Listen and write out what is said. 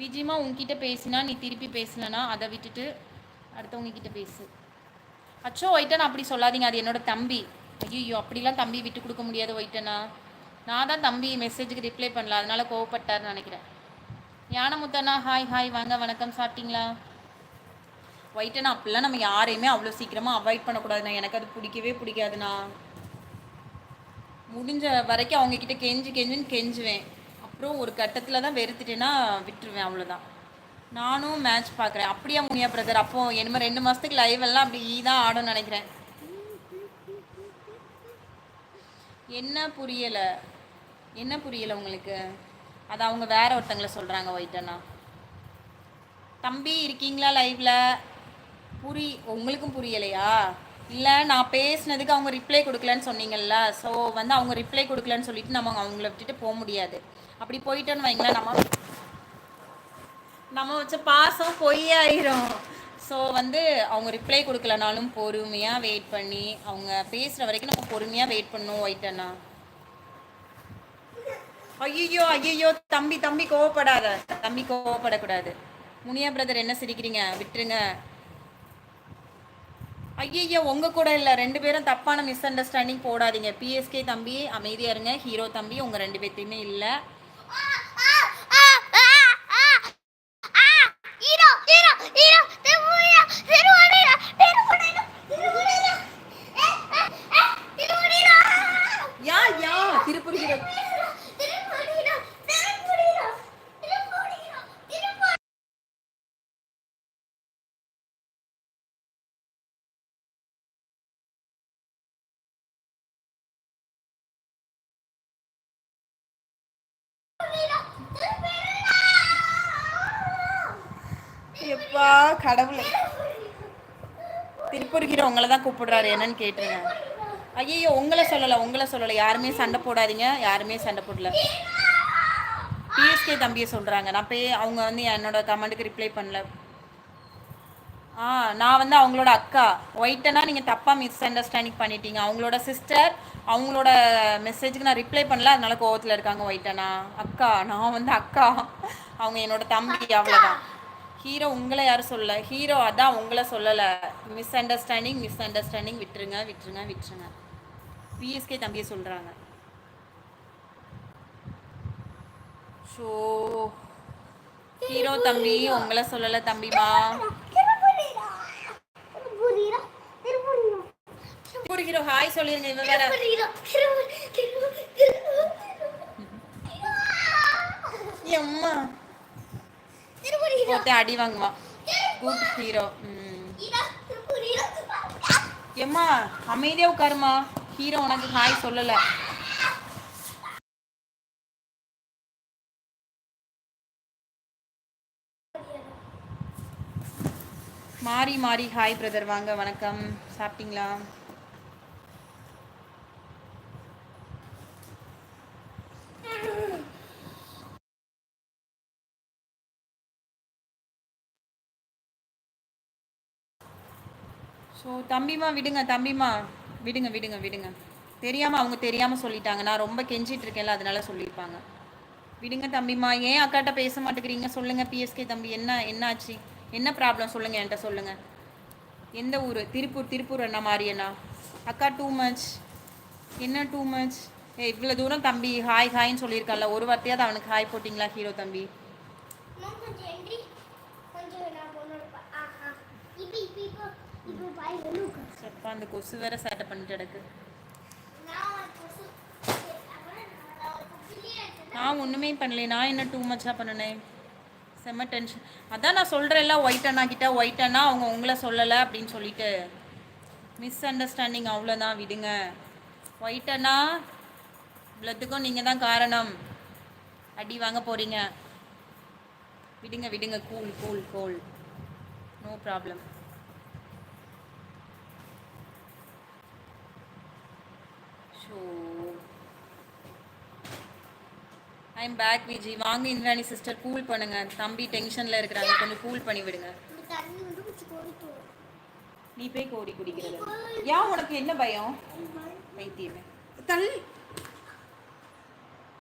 விஜயமா உன்கிட்ட பேசினா நீ திருப்பி பேசலனா அதை விட்டுட்டு அடுத்தவங்க கிட்ட பேசு. அச்சோ ஒயிட்டனா அப்படி சொல்லாதீங்க, அது என்னோட தம்பி. ஐயோ அப்படிலாம் தம்பி விட்டு கொடுக்க முடியாது ஒயிட்டனா. நான் தான் தம்பி மெசேஜுக்கு ரிப்ளை பண்ணல, அதனால கோவப்பட்டார்னு நினைக்கிறேன். யானமுத்தனா ஹாய் ஹாய் வாங்க வணக்கம், சாப்பிட்டீங்களா? ஒயிட்டனா அப்படிலாம் நம்ம யாரையுமே அவ்வளோ சீக்கிரமாக அவாய்ட் பண்ணக்கூடாதுண்ணா, எனக்கு அது பிடிக்கவே பிடிக்காதுண்ணா. முடிஞ்ச வரைக்கும் அவங்கக்கிட்ட கெஞ்சுன்னு கெஞ்சுவேன். அப்புறம் ஒரு கட்டத்தில் தான் வெறுத்துட்டேன்னா விட்டுருவேன், அவ்வளோதான். நானும் மேட்ச் பார்க்குறேன். அப்படியா முனியா பிரதர்? அப்போ என்னமோ 2 மாதத்துக்கு லைவ் எல்லாம் அப்படி தான் ஆடும்னு நினைக்கிறேன். என்ன புரியலை? என்ன புரியலை உங்களுக்கு? அது அவங்க வேற ஒருத்தங்களை சொல்கிறாங்க ஒயிட்டனா. தம்பி இருக்கீங்களா லைவ்ல? உங்களுக்கும் புரியலையா? இல்லை நான் பேசுனதுக்கு அவங்க ரிப்ளை கொடுக்கலன்னு சொன்னீங்கல்ல, ஸோ வந்து அவங்க ரிப்ளை கொடுக்கலன்னு சொல்லிட்டு நம்ம அவங்கள விட்டுட்டு போக முடியாது. அப்படி போயிட்டோன்னு வைங்களேன், நம்ம வச்ச பாசம் பொய்யாயிரும். ஸோ வந்து அவங்க ரிப்ளை கொடுக்கலனாலும் பொறுமையாக வெயிட் பண்ணி அவங்க பேசுகிற வரைக்கும் நம்ம பொறுமையாக வெயிட் பண்ணணும் ஒயிட்டனா. ஐயோ தம்பி தம்பி கோவப்படாத, தம்பி கோவப்படக்கூடாது. முனியா பிரதர் என்ன சிரிக்கிறீங்க? விட்டுருங்க. ஐயோ உங்க கூட இல்லை, 2 பேரும் தப்பான மிஸ் அண்டர்ஸ்டாண்டிங் போடாதீங்க. பிஎஸ்கே தம்பி அமைதியா இருங்க, ஹீரோ தம்பி உங்க 2 பேர்த்தையுமே இல்லை. திருப்பூர் ஹீரோ எப்பா கடவுளை. திருப்பூர் ஹீரோ உங்களை தான் கூப்பிடுறாரு, என்னன்னு கேட்டுருங்க. ஐயோ உங்களை சொல்லலை, யாருமே சண்டை போடாதீங்க, யாருமே சண்டை போடல. பிஎஸ்கே தம்பியை சொல்கிறாங்க. நான் அவங்க வந்து என்னோட கமெண்ட்டுக்கு ரிப்ளை பண்ணல. நான் வந்து அவங்களோட அக்கா. ஒயிட்டனா நீங்கள் தப்பாக மிஸ் அண்டர்ஸ்டாண்டிங் பண்ணிட்டீங்க. அவங்களோட சிஸ்டர், அவங்களோட மெசேஜுக்கு நான் ரிப்ளை பண்ணல, அதனால கோவத்தில் இருக்காங்க. ஒயிட்டனா அக்கா, நான் வந்து அக்கா, அவங்க என்னோட தம்பி, அவ்வளோதான். ஹீரோ உங்களை யாரும் சொல்லல, ஹீரோ அதான் உங்களை சொல்லலை. மிஸ் அண்டர்ஸ்டாண்டிங் விட்டுருங்க. பிஎஸ்கே தம்பியை சொல்கிறாங்க. ஸோ ஹீரோ தம்பி உங்களை சொல்லலை தம்பிமா. ஹீரோ ஹாய் சொல்லிருங்க. இவன் வேற அம்மா அடி வாங்குவான். Good hero. எம்மா அமைதியா உட்காருமா. ஹீரோ உனக்கு ஹாய் சொல்லல. மாறி ஹாய் பிரதர் வாங்க வணக்கம், சாப்பிட்டீங்களா? ஸோ தம்பிமா விடுங்க. தெரியாமல் அவங்க தெரியாமல் சொல்லிட்டாங்க. நான் ரொம்ப கெஞ்சிட்டு இருக்கேன்ல, அதனால சொல்லியிருப்பாங்க. விடுங்க தம்பிமா. ஏன் அக்காட்ட பேச மாட்டேங்கிறீங்க சொல்லுங்கள். பிஎஸ்கே தம்பி என்ன ஆச்சு? என்ன ப்ராப்ளம் சொல்லுங்கள், என்கிட்ட சொல்லுங்கள். எந்த ஊர்? திருப்பூர் அண்ணா மாரியண்ணா. அக்கா டூ மச். என்ன டூ மச்? இவ்வளோ தூரம் தம்பி ஹாய்ன்னு சொல்லியிருக்கான்ல, ஒரு வார்த்தையாவது அவனுக்கு ஹாய் போட்டிங்களா ஹீரோ தம்பி? சப்பா அந்த கொசு வேற சேட்டை பண்ணிட்டு கிடக்கு. நான் ஒன்றுமே பண்ணல. நான் என்ன டூ மச்சாக பண்ணினேன்? செம்ம டென்ஷன். அதான் நான் சொல்கிறேன்ல ஒயிட் அண்ணா அவங்க உங்களை சொல்லலை அப்படின்னு சொல்லிட்டு. மிஸ் அண்டர்ஸ்டாண்டிங், அவ்வளோதான், விடுங்க. ஒயிட் அண்ணா இவ்வளோத்துக்கும் நீங்கள் தான் காரணம். அடி வாங்க போகிறீங்க. விடுங்க. Cool. No problem. So I'm back Viji. வாங்க இந்திராணி சிஸ்டர், கூல் பண்ணுங்க. தம்பி டென்ஷனில் இருக்கிறாங்க, கொஞ்சம் கூல் பண்ணி விடுங்க. நீ போய் கோரி குடிக்கிறது. ஏன் உனக்கு என்ன பயம்? வைத்தியமே தள்ளி